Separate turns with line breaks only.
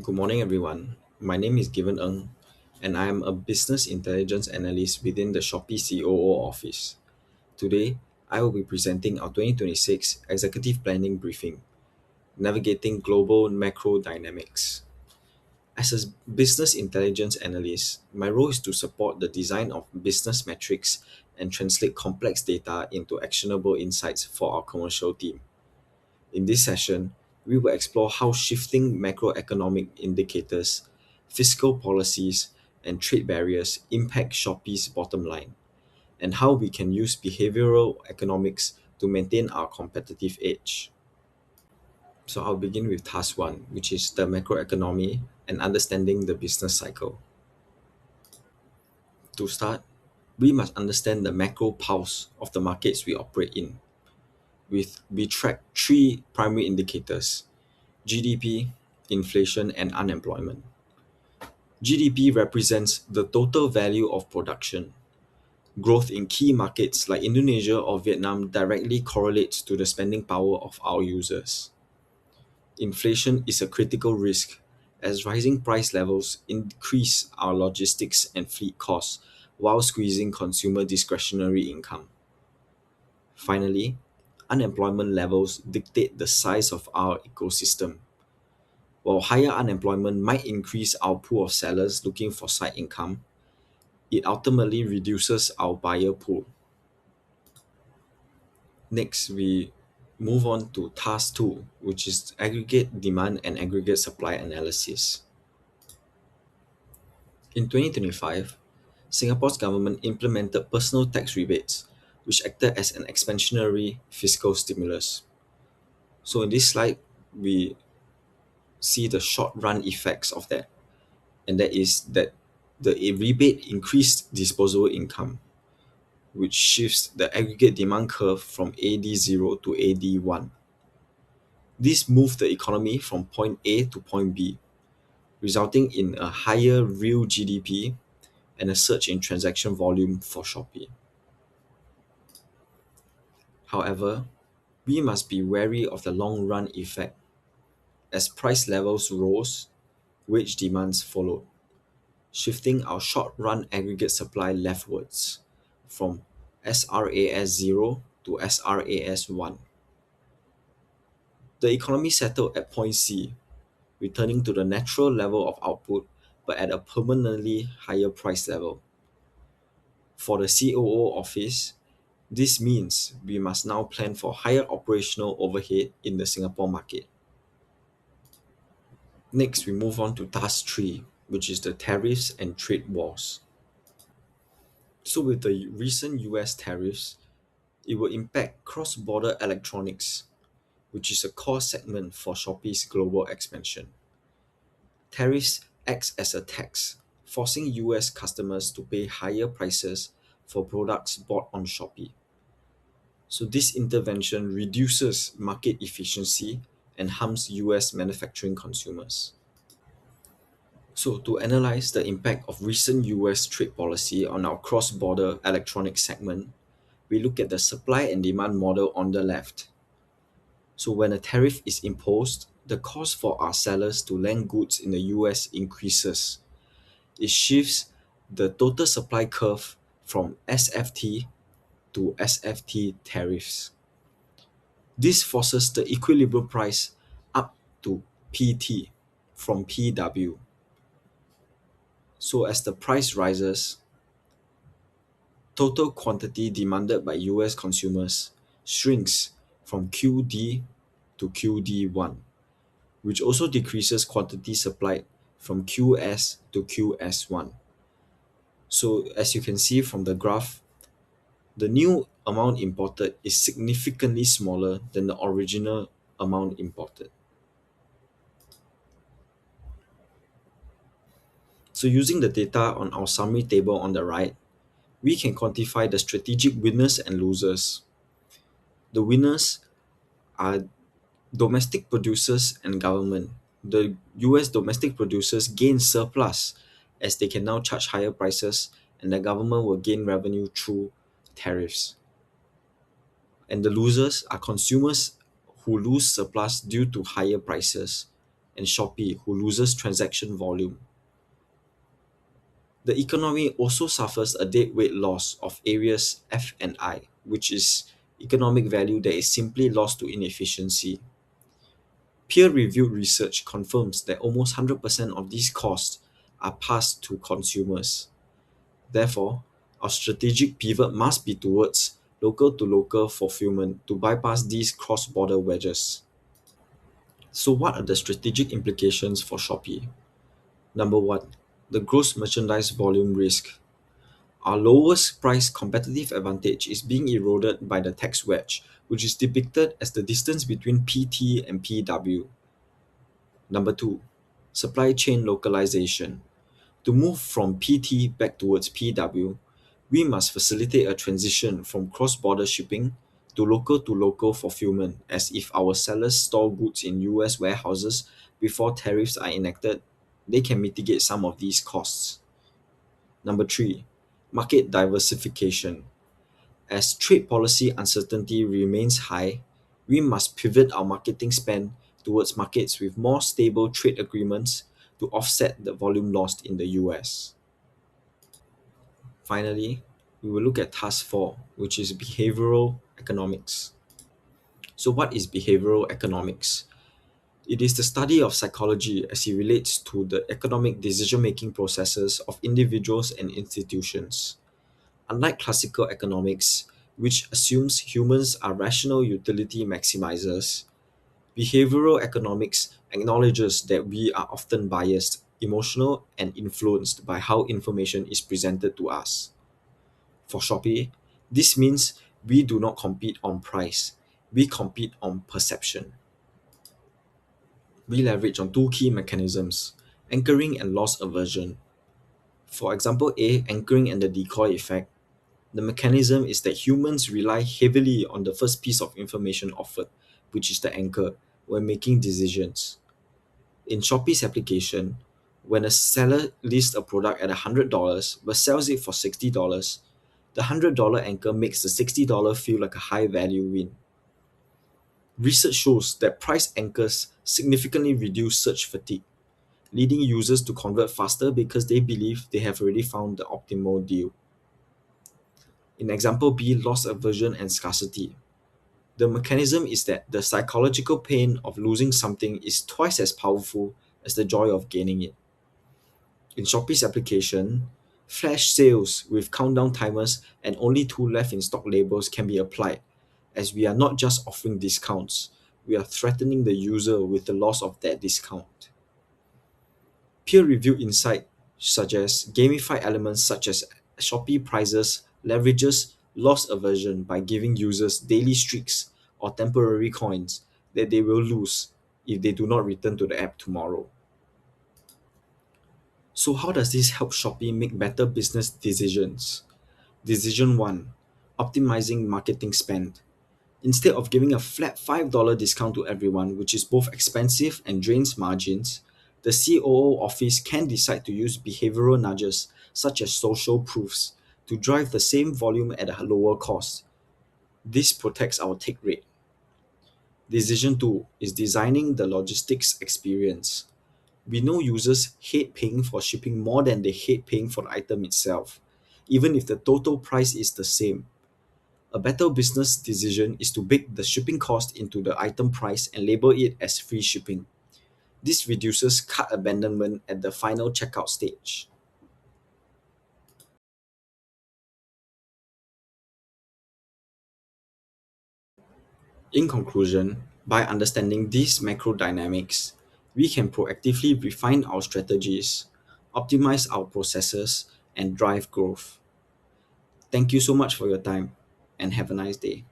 Good morning, everyone. My name is Given Ng, and I am a business intelligence analyst within the Shopee COO office. Today, I will be presenting our 2026 executive planning briefing, navigating global macro dynamics. As a business intelligence analyst, my role is to support the design of business metrics and translate complex data into actionable insights for our commercial team. In this session, we will explore how shifting macroeconomic indicators, fiscal policies, and trade barriers impact Shopee's bottom line, and how we can use behavioral economics to maintain our competitive edge. So I'll begin with task 1, which is the macroeconomy and understanding the business cycle. To start, we must understand the macro pulse of the markets we operate in. We track three primary indicators: GDP, inflation, and unemployment. GDP represents the total value of production. Growth in key markets like Indonesia or Vietnam directly correlates to the spending power of our users. Inflation is a critical risk as rising price levels increase our logistics and fleet costs while squeezing consumer discretionary income. Finally, unemployment levels dictate the size of our ecosystem. While higher unemployment might increase our pool of sellers looking for side income, it ultimately reduces our buyer pool. Next, we move on to task 2, which is aggregate demand and aggregate supply analysis. In 2025, Singapore's government implemented personal tax rebates, which acted as an expansionary fiscal stimulus. So in this slide, we see the short run effects of that, and that is that the rebate increased disposable income, which shifts the aggregate demand curve from AD0 to AD1. This moved the economy from point A to point B, resulting in a higher real GDP and a surge in transaction volume for Shopee. However, we must be wary of the long run effect. As price levels rose, wage demands followed, shifting our short run aggregate supply leftwards from SRAS 0 to SRAS 1. The economy settled at point C, returning to the natural level of output but at a permanently higher price level. For the COO office, this means we must now plan for higher operational overhead in the Singapore market. Next, we move on to task 3, which is the tariffs and trade wars. So, with the recent US tariffs, it will impact cross border electronics, which is a core segment for Shopee's global expansion. Tariffs acts as a tax, forcing US customers to pay higher prices for products bought on Shopee. So this intervention reduces market efficiency and harms US manufacturing consumers. So to analyze the impact of recent US trade policy on our cross-border electronics segment, we look at the supply and demand model on the left. So when a tariff is imposed, the cost for our sellers to land goods in the US increases. It shifts the total supply curve from SFT to SFT tariffs. This forces the equilibrium price up to PT from PW. So as the price rises, total quantity demanded by US consumers shrinks from QD to QD1, which also decreases quantity supplied from QS to QS1. So as you can see from the graph, the new amount imported is significantly smaller than the original amount imported. So using the data on our summary table on the right, we can quantify the strategic winners and losers. The winners are domestic producers and government. The US domestic producers gain surplus as they can now charge higher prices, and the government will gain revenue through tariffs. And the losers are consumers who lose surplus due to higher prices, and Shopee, who loses transaction volume. The economy also suffers a deadweight loss of areas F and I, which is economic value that is simply lost to inefficiency. Peer-reviewed research confirms that almost 100% of these costs are passed to consumers. Therefore, our strategic pivot must be towards local-to-local fulfillment to bypass these cross-border wedges. So what are the strategic implications for Shopee? Number one, the gross merchandise volume risk. Our lowest price competitive advantage is being eroded by the tax wedge, which is depicted as the distance between PT and PW. Number two, supply chain localization. To move from PT back towards PW, we must facilitate a transition from cross-border shipping to local fulfillment, as if our sellers store goods in US warehouses before tariffs are enacted, they can mitigate some of these costs. Number three, market diversification. As trade policy uncertainty remains high, we must pivot our marketing spend towards markets with more stable trade agreements to offset the volume lost in the US. Finally, we will look at task 4, which is behavioral economics. So, what is behavioral economics? It is the study of psychology as it relates to the economic decision making processes of individuals and institutions. Unlike classical economics, which assumes humans are rational utility maximizers, behavioral economics acknowledges that we are often biased, emotional, and influenced by how information is presented to us. For Shopee, this means we do not compete on price, we compete on perception. We leverage on two key mechanisms: anchoring and loss aversion. For example A, anchoring and the decoy effect. The mechanism is that humans rely heavily on the first piece of information offered, which is the anchor, when making decisions. In Shopee's application, when a seller lists a product at $100 but sells it for $60, the $100 anchor makes the $60 feel like a high value win. Research shows that price anchors significantly reduce search fatigue, leading users to convert faster because they believe they have already found the optimal deal. In example B, loss aversion and scarcity. The mechanism is that the psychological pain of losing something is twice as powerful as the joy of gaining it. In Shopee's application, flash sales with countdown timers and only two left in stock labels can be applied, as we are not just offering discounts, we are threatening the user with the loss of that discount. Peer-reviewed insight suggests gamified elements such as Shopee prizes leverages loss aversion by giving users daily streaks or temporary coins that they will lose if they do not return to the app tomorrow. So how does this help Shopee make better business decisions? Decision 1. Optimizing marketing spend. Instead of giving a flat $5 discount to everyone, which is both expensive and drains margins, the COO office can decide to use behavioral nudges, such as social proofs, to drive the same volume at a lower cost. This protects our take rate. Decision 2 is designing the logistics experience. We know users hate paying for shipping more than they hate paying for the item itself, even if the total price is the same. A better business decision is to bake the shipping cost into the item price and label it as free shipping. This reduces cart abandonment at the final checkout stage. In conclusion, by understanding these macro dynamics, we can proactively refine our strategies, optimize our processes, and drive growth. Thank you so much for your time, and have a nice day.